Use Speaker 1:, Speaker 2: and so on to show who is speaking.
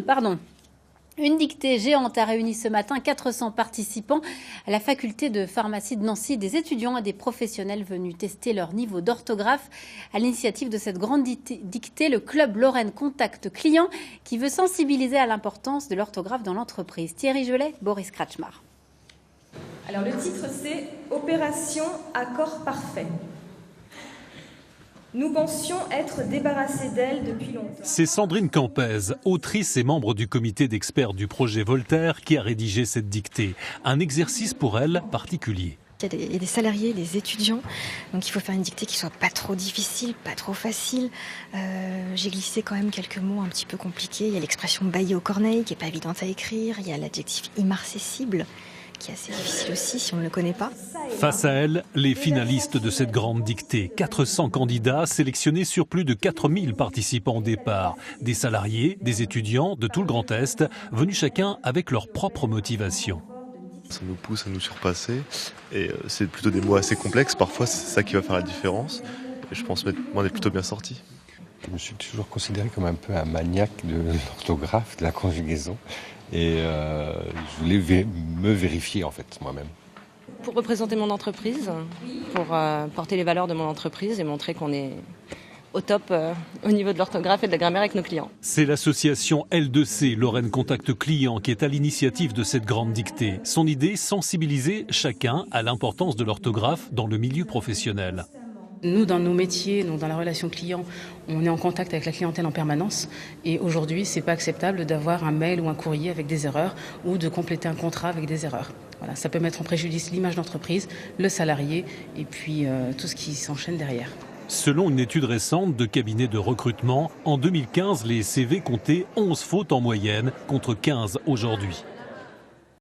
Speaker 1: Pardon. Une dictée géante a réuni ce matin 400 participants à la faculté de pharmacie de Nancy, des étudiants et des professionnels venus tester leur niveau d'orthographe. À l'initiative de cette grande dictée, le club Lorraine Contact Client qui veut sensibiliser à l'importance de l'orthographe dans l'entreprise. Thierry Gelet, Boris Kratchmar.
Speaker 2: Alors le titre c'est « Opération Accord Parfait ». Nous pensions être débarrassés d'elle depuis longtemps.
Speaker 3: C'est Sandrine Campez, autrice et membre du comité d'experts du projet Voltaire, qui a rédigé cette dictée. Un exercice pour elle particulier.
Speaker 4: Il y a des salariés, des étudiants, donc il faut faire une dictée qui soit pas trop difficile, pas trop facile. J'ai glissé quand même quelques mots un petit peu compliqués. Il y a l'expression bailler aux corneilles qui est pas évidente à écrire. Il y a l'adjectif immarcessible qui est assez difficile aussi si on ne le connaît pas.
Speaker 3: Face à elle, les finalistes de cette grande dictée. 400 candidats sélectionnés sur plus de 4000 participants au départ. Des salariés, des étudiants de tout le Grand Est, venus chacun avec leur propre motivation.
Speaker 5: Ça nous pousse à nous surpasser et c'est plutôt des mots assez complexes. Parfois, c'est ça qui va faire la différence. Et je pense qu'on est plutôt bien sorti.
Speaker 6: Je me suis toujours considéré comme un peu un maniaque de l'orthographe, de la conjugaison. Et je voulais me vérifier en fait moi-même.
Speaker 7: Pour représenter mon entreprise, pour porter les valeurs de mon entreprise et montrer qu'on est au top au niveau de l'orthographe et de la grammaire avec nos clients.
Speaker 3: C'est l'association L2C, Lorraine Contact Client, qui est à l'initiative de cette grande dictée. Son idée, sensibiliser chacun à l'importance de l'orthographe dans le milieu professionnel.
Speaker 8: Nous, dans nos métiers, dans la relation client, on est en contact avec la clientèle en permanence. Et aujourd'hui, ce n'est pas acceptable d'avoir un mail ou un courrier avec des erreurs ou de compléter un contrat avec des erreurs. Voilà, ça peut mettre en préjudice l'image d'entreprise, le salarié et puis tout ce qui s'enchaîne derrière.
Speaker 3: Selon une étude récente de cabinet de recrutement, en 2015, les CV comptaient 11 fautes en moyenne contre 15 aujourd'hui.